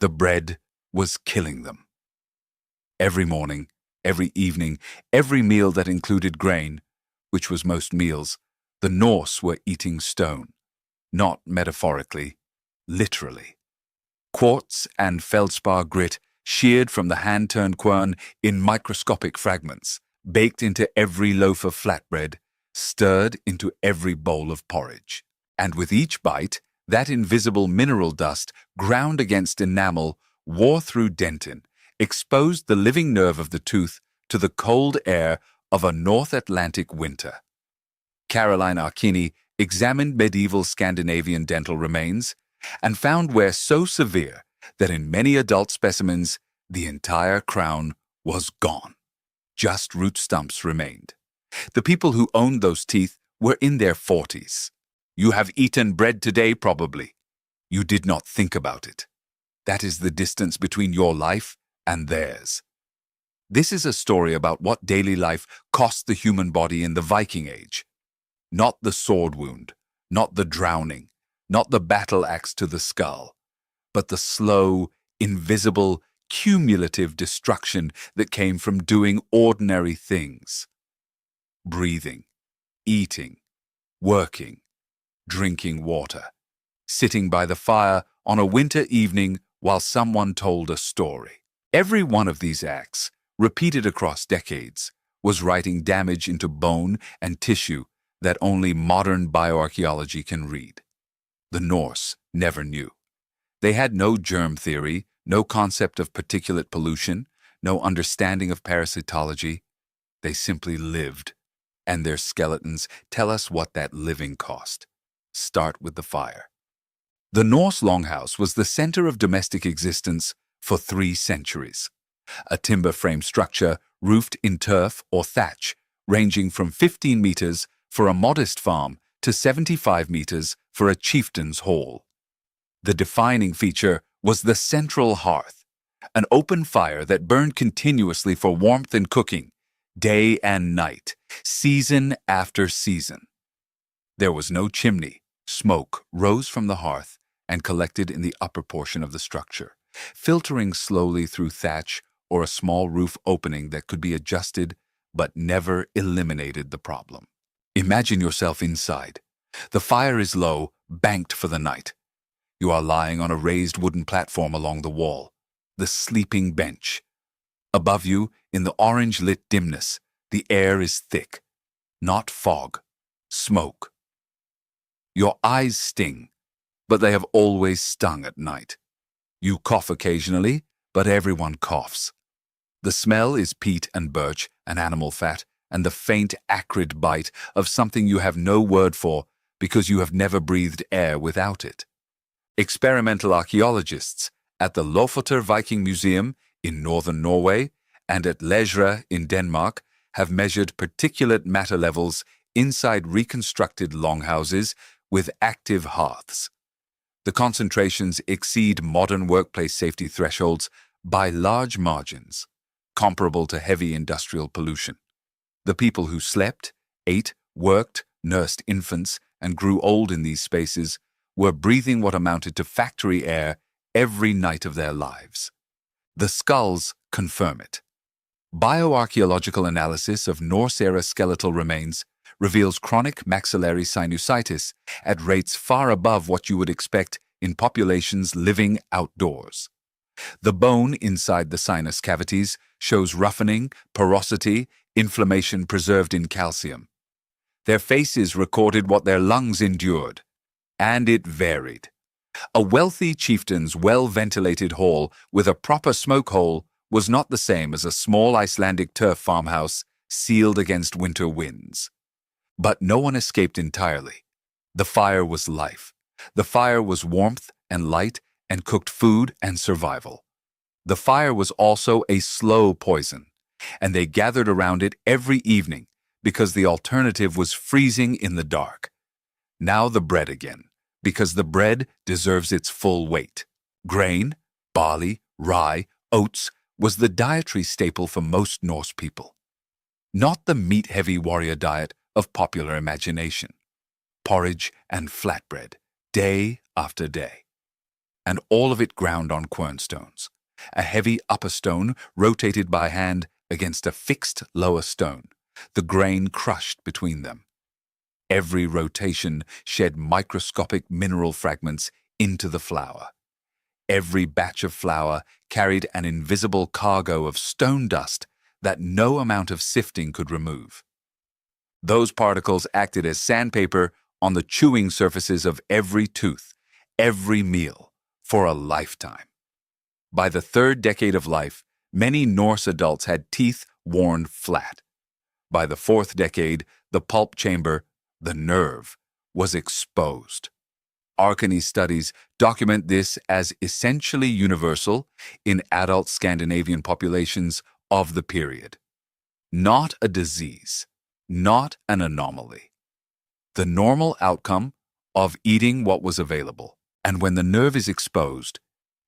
The bread was killing them. Every morning, every evening, every meal that included grain, which was most meals, the Norse were eating stone, not metaphorically, literally. Quartz and feldspar grit sheared from the hand-turned quern in microscopic fragments, baked into every loaf of flatbread, stirred into every bowl of porridge. And with each bite, that invisible mineral dust ground against enamel wore through dentin, exposed the living nerve of the tooth to the cold air of a North Atlantic winter. Caroline Archini examined medieval Scandinavian dental remains and found wear so severe that in many adult specimens, the entire crown was gone. Just root stumps remained. The people who owned those teeth were in their 40s. You have eaten bread today, probably. You did not think about it. That is the distance between your life and theirs. This is a story about what daily life cost the human body in the Viking Age. Not the sword wound, not the drowning, not the battle axe to the skull, but the slow, invisible, cumulative destruction that came from doing ordinary things. Breathing, eating, working, drinking water, sitting by the fire on a winter evening while someone told a story. Every one of these acts, repeated across decades, was writing damage into bone and tissue that only modern bioarchaeology can read. The Norse never knew. They had no germ theory, no concept of particulate pollution, no understanding of parasitology. They simply lived, and their skeletons tell us what that living cost. Start with the fire. The Norse longhouse was the center of domestic existence for 3 centuries. A timber frame structure roofed in turf or thatch, ranging from 15 meters for a modest farm to 75 meters for a chieftain's hall. The defining feature was the central hearth, an open fire that burned continuously for warmth and cooking, day and night, season after season. There was no chimney. Smoke rose from the hearth and collected in the upper portion of the structure, filtering slowly through thatch or a small roof opening that could be adjusted but never eliminated the problem. Imagine yourself inside. The fire is low, banked for the night. You are lying on a raised wooden platform along the wall, the sleeping bench. Above you, in the orange-lit dimness, the air is thick, not fog, smoke. Your eyes sting, but they have always stung at night. You cough occasionally, but everyone coughs. The smell is peat and birch and animal fat and the faint, acrid bite of something you have no word for because you have never breathed air without it. Experimental archaeologists at the Lofoter Viking Museum in northern Norway and at Læsra in Denmark have measured particulate matter levels inside reconstructed longhouses with active hearths. The concentrations exceed modern workplace safety thresholds by large margins, comparable to heavy industrial pollution. The people who slept, ate, worked, nursed infants, and grew old in these spaces were breathing what amounted to factory air every night of their lives. The skulls confirm it. Bioarchaeological analysis of Norse-era skeletal remains reveals chronic maxillary sinusitis at rates far above what you would expect in populations living outdoors. The bone inside the sinus cavities shows roughening, porosity, inflammation preserved in calcium. Their faces recorded what their lungs endured, and it varied. A wealthy chieftain's well-ventilated hall with a proper smoke hole was not the same as a small Icelandic turf farmhouse sealed against winter winds. But no one escaped entirely. The fire was life. The fire was warmth and light and cooked food and survival. The fire was also a slow poison, and they gathered around it every evening because the alternative was freezing in the dark. Now the bread again, because the bread deserves its full weight. Grain, barley, rye, oats was the dietary staple for most Norse people. Not the meat-heavy warrior diet of popular imagination. Porridge and flatbread, day after day. and all of it ground on quernstones. A heavy upper stone rotated by hand against a fixed lower stone, the grain crushed between them. Every rotation shed microscopic mineral fragments into the flour. Every batch of flour carried an invisible cargo of stone dust that no amount of sifting could remove. Those particles acted as sandpaper on the chewing surfaces of every tooth, every meal, for a lifetime. By the third decade of life, many Norse adults had teeth worn flat. By the fourth decade, the pulp chamber, the nerve, was exposed. Arcany studies document this as essentially universal in adult Scandinavian populations of the period. Not a disease, not an anomaly. The normal outcome of eating what was available. And when the nerve is exposed,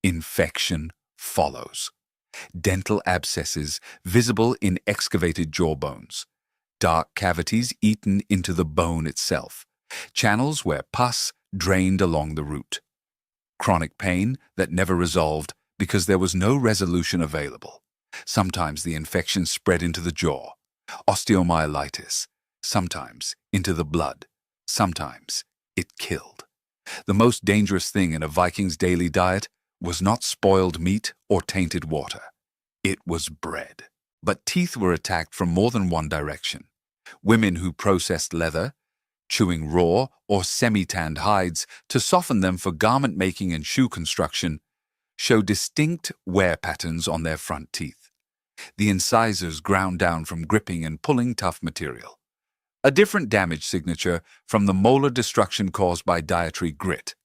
infection follows. Dental abscesses visible in excavated jawbones, dark cavities eaten into the bone itself, channels where pus drained along the root. Chronic pain that never resolved because there was no resolution available. Sometimes the infection spread into the jaw, osteomyelitis, sometimes into the blood, sometimes it killed. The most dangerous thing in a Viking's daily diet was not spoiled meat or tainted water. It was bread. But teeth were attacked from more than one direction. Women who processed leather, chewing raw or semi-tanned hides to soften them for garment making and shoe construction, show distinct wear patterns on their front teeth. The incisors ground down from gripping and pulling tough material. A different damage signature from the molar destruction caused by dietary grit.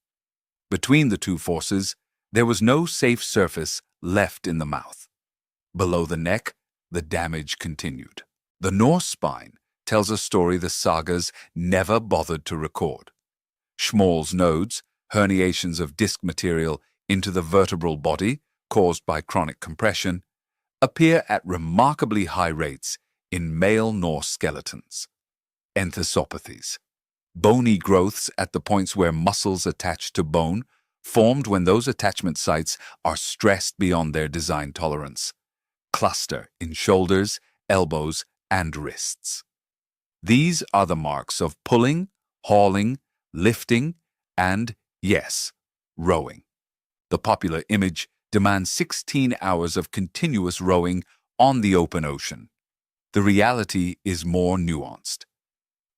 Between the two forces, there was no safe surface left in the mouth. Below the neck, the damage continued. The Norse spine tells a story the sagas never bothered to record. Schmall's nodes, herniations of disc material into the vertebral body caused by chronic compression, appear at remarkably high rates in male Norse skeletons. Enthesopathies, bony growths at the points where muscles attach to bone, formed when those attachment sites are stressed beyond their design tolerance, cluster in shoulders, elbows, and wrists. These are the marks of pulling, hauling, lifting, and, yes, rowing. The popular image demands 16 hours of continuous rowing on the open ocean. The reality is more nuanced.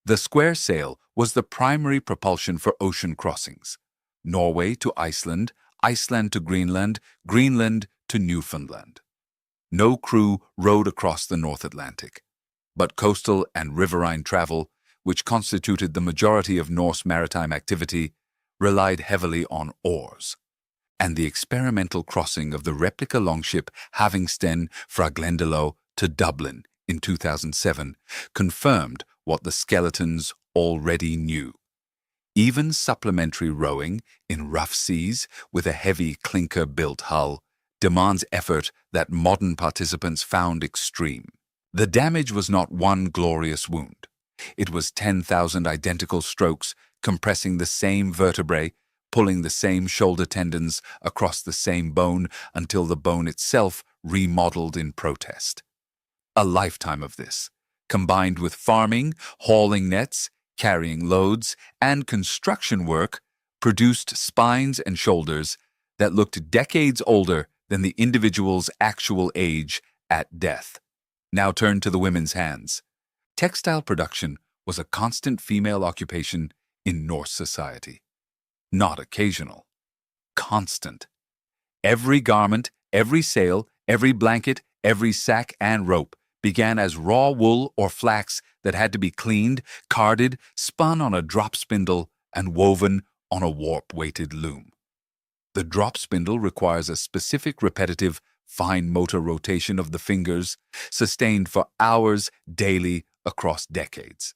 The square sail was the primary propulsion for ocean crossings. Norway to Iceland, Iceland to Greenland, Greenland to Newfoundland. No crew rowed across the North Atlantic, but coastal and riverine travel, which constituted the majority of Norse maritime activity, relied heavily on oars. And the experimental crossing of the replica longship Havingsten fra Glendalough to Dublin in 2007 confirmed what the skeletons already knew. Even supplementary rowing in rough seas with a heavy clinker-built hull demands effort that modern participants found extreme. The damage was not one glorious wound. It was 10,000 identical strokes compressing the same vertebrae, pulling the same shoulder tendons across the same bone until the bone itself remodeled in protest. A lifetime of this, combined with farming, hauling nets, carrying loads, and construction work, produced spines and shoulders that looked decades older than the individual's actual age at death. Now turn to the women's hands. Textile production was a constant female occupation in Norse society. Not occasional. Constant. Every garment, every sail, every blanket, every sack and rope began as raw wool or flax that had to be cleaned, carded, spun on a drop spindle, and woven on a warp-weighted loom. The drop spindle requires a specific repetitive, fine motor rotation of the fingers, sustained for hours daily across decades.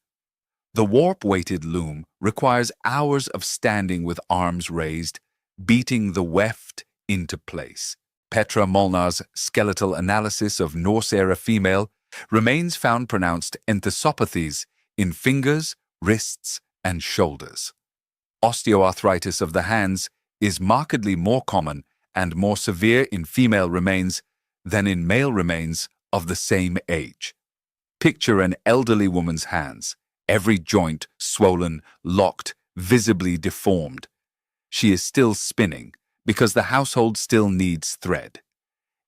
The warp-weighted loom requires hours of standing with arms raised, beating the weft into place. Petra Molnar's skeletal analysis of Norse-era female remains found pronounced enthesopathies in fingers, wrists, and shoulders. Osteoarthritis of the hands is markedly more common and more severe in female remains than in male remains of the same age. Picture an elderly woman's hands, every joint swollen, locked, visibly deformed. She is still spinning because the household still needs thread.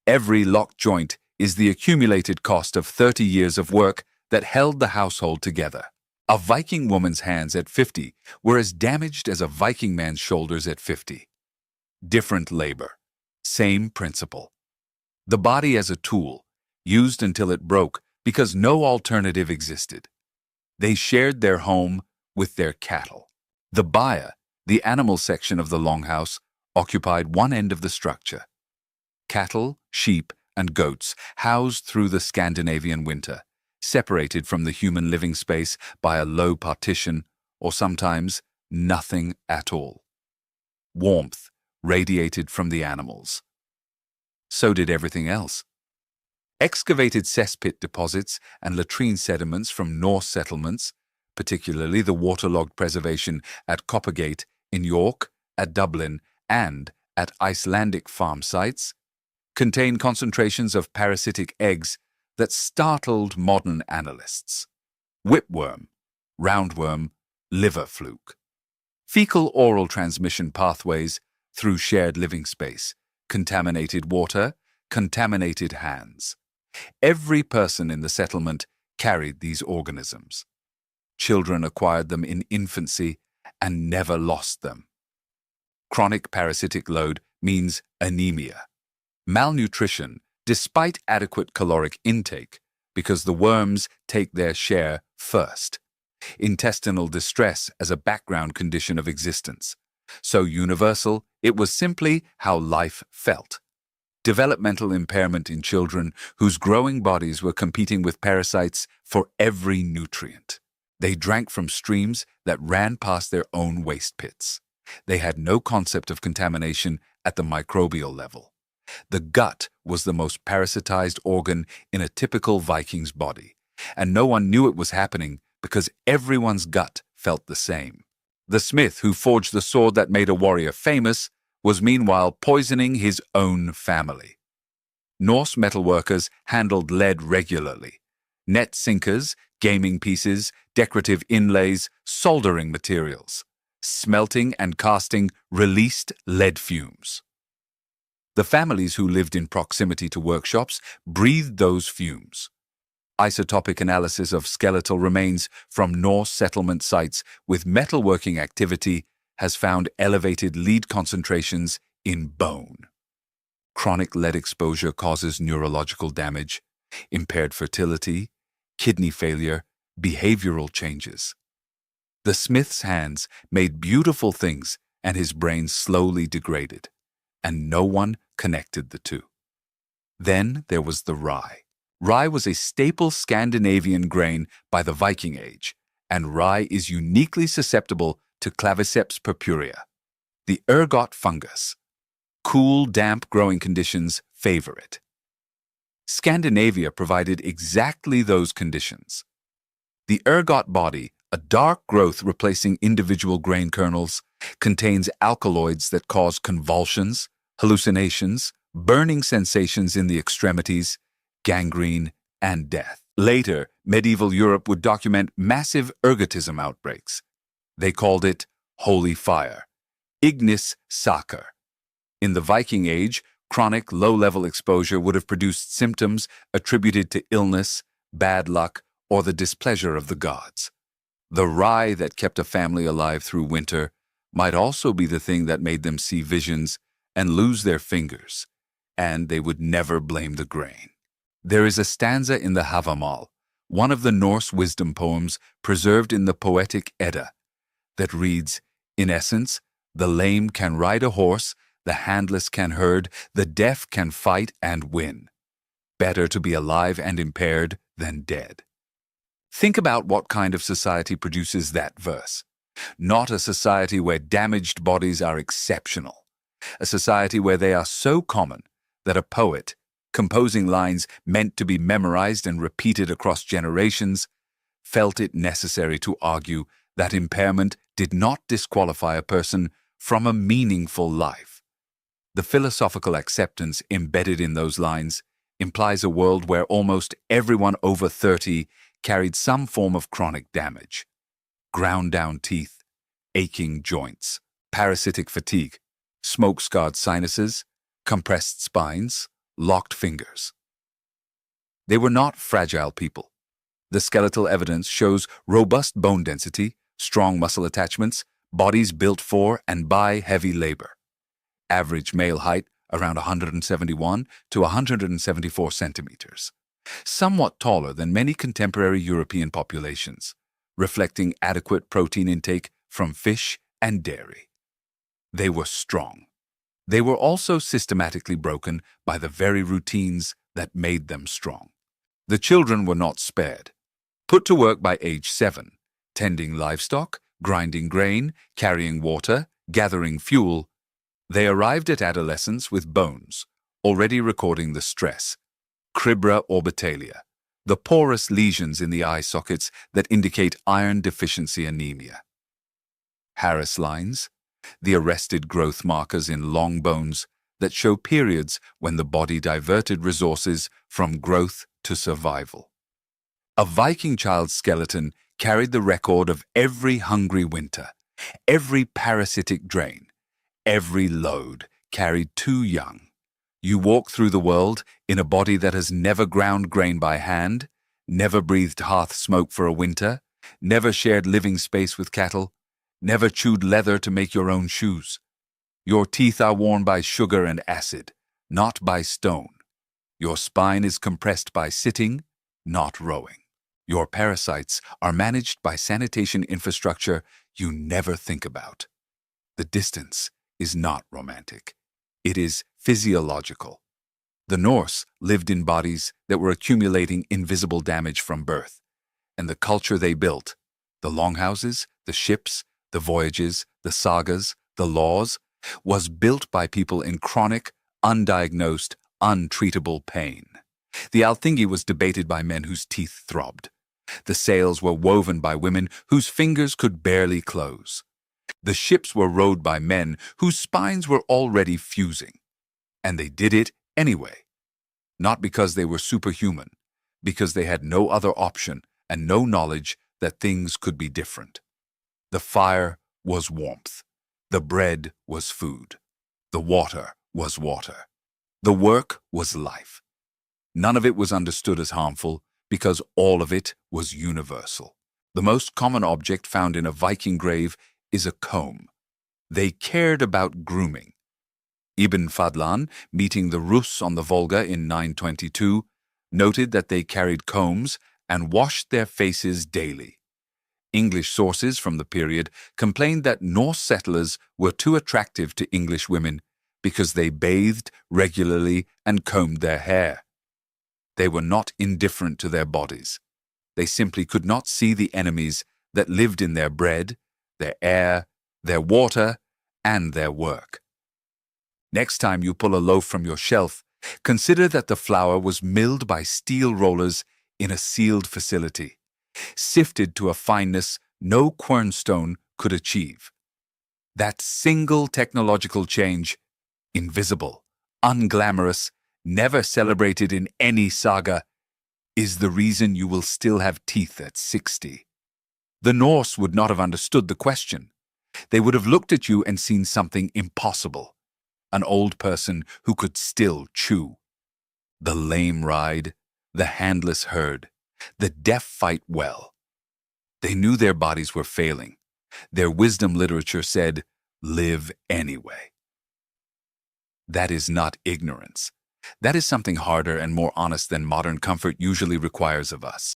Every locked joint is the accumulated cost of 30 years of work that held the household together. A Viking woman's hands at 50 were as damaged as a Viking man's shoulders at 50. Different labor, same principle. The body as a tool, used until it broke because no alternative existed. They shared their home with their cattle. The byre, the animal section of the longhouse, occupied one end of the structure. Cattle, sheep, and goats housed through the Scandinavian winter, separated from the human living space by a low partition, or sometimes nothing at all. Warmth radiated from the animals. So did everything else. Excavated cesspit deposits and latrine sediments from Norse settlements, particularly the waterlogged preservation at Coppergate in York, at Dublin, and at Icelandic farm sites, contain concentrations of parasitic eggs that startled modern analysts. Whipworm, roundworm, liver fluke. Fecal-oral transmission pathways through shared living space, contaminated water, contaminated hands. Every person in the settlement carried these organisms. Children acquired them in infancy and never lost them. Chronic parasitic load means anemia. Malnutrition, despite adequate caloric intake, because the worms take their share first. Intestinal distress as a background condition of existence. So universal, it was simply how life felt. Developmental impairment in children whose growing bodies were competing with parasites for every nutrient. They drank from streams that ran past their own waste pits. They had no concept of contamination at the microbial level. The gut was the most parasitized organ in a typical Viking's body, and no one knew it was happening because everyone's gut felt the same. The smith who forged the sword that made a warrior famous was meanwhile poisoning his own family. Norse metalworkers handled lead regularly. Net sinkers, gaming pieces, decorative inlays, soldering materials. Smelting and casting released lead fumes. The families who lived in proximity to workshops breathed those fumes. Isotopic analysis of skeletal remains from Norse settlement sites with metalworking activity has found elevated lead concentrations in bone. Chronic lead exposure causes neurological damage, impaired fertility, kidney failure, behavioral changes. The smith's hands made beautiful things and his brain slowly degraded, and no one connected the two. Then there was the rye. Rye was a staple Scandinavian grain by the Viking Age, and rye is uniquely susceptible to Claviceps purpurea, the ergot fungus. Cool, damp growing conditions favor it. Scandinavia provided exactly those conditions. The ergot body, a dark growth replacing individual grain kernels, contains alkaloids that cause convulsions, hallucinations, burning sensations in the extremities, gangrene, and death. Later, medieval Europe would document massive ergotism outbreaks. They called it holy fire, ignis sacer. In the Viking Age, chronic low-level exposure would have produced symptoms attributed to illness, bad luck, or the displeasure of the gods. The rye that kept a family alive through winter might also be the thing that made them see visions and lose their fingers, and they would never blame the grain. There is a stanza in the Havamal, one of the Norse wisdom poems preserved in the Poetic Edda, that reads, in essence, the lame can ride a horse, the handless can herd, the deaf can fight and win. Better to be alive and impaired than dead. Think about what kind of society produces that verse. Not a society where damaged bodies are exceptional. A society where they are so common that a poet, composing lines meant to be memorized and repeated across generations, felt it necessary to argue that impairment did not disqualify a person from a meaningful life. The philosophical acceptance embedded in those lines implies a world where almost everyone over 30 carried some form of chronic damage. Ground-down teeth, aching joints, parasitic fatigue, smoke-scarred sinuses, compressed spines, locked fingers. They were not fragile people. The skeletal evidence shows robust bone density, strong muscle attachments, bodies built for and by heavy labor. Average male height around 171 to 174 centimeters, somewhat taller than many contemporary European populations, reflecting adequate protein intake from fish and dairy. They were strong. They were also systematically broken by the very routines that made them strong. The children were not spared. Put to work by age 7, tending livestock, grinding grain, carrying water, gathering fuel, they arrived at adolescence with bones, already recording the stress, cribra orbitalia, the porous lesions in the eye sockets that indicate iron deficiency anemia. Harris lines, the arrested growth markers in long bones that show periods when the body diverted resources from growth to survival. A Viking child's skeleton carried the record of every hungry winter, every parasitic drain, every load carried too young. You walk through the world in a body that has never ground grain by hand, never breathed hearth smoke for a winter, never shared living space with cattle, never chewed leather to make your own shoes. Your teeth are worn by sugar and acid, not by stone. Your spine is compressed by sitting, not rowing. Your parasites are managed by sanitation infrastructure you never think about. The distance is not romantic. It is physiological. The Norse lived in bodies that were accumulating invisible damage from birth, and the culture they built, the longhouses, the ships, the voyages, the sagas, the laws, was built by people in chronic, undiagnosed, untreatable pain. The Althingi was debated by men whose teeth throbbed. The sails were woven by women whose fingers could barely close. The ships were rowed by men whose spines were already fusing. And they did it anyway. Not because they were superhuman, because they had no other option and no knowledge that things could be different. The fire was warmth. The bread was food. The water was water. The work was life. None of it was understood as harmful because all of it was universal. The most common object found in a Viking grave is a comb. They cared about grooming. Ibn Fadlan, meeting the Rus on the Volga in 922, noted that they carried combs and washed their faces daily. English sources from the period complained that Norse settlers were too attractive to English women because they bathed regularly and combed their hair. They were not indifferent to their bodies. They simply could not see the enemies that lived in their bread, their air, their water, and their work. Next time you pull a loaf from your shelf, consider that the flour was milled by steel rollers in a sealed facility, sifted to a fineness no quernstone could achieve. That single technological change, invisible, unglamorous, never celebrated in any saga, is the reason you will still have teeth at 60. The Norse would not have understood the question. They would have looked at you and seen something impossible. An old person who could still chew. The lame ride, the handless herd, the deaf fight well. They knew their bodies were failing. Their wisdom literature said, live anyway. That is not ignorance. That is something harder and more honest than modern comfort usually requires of us.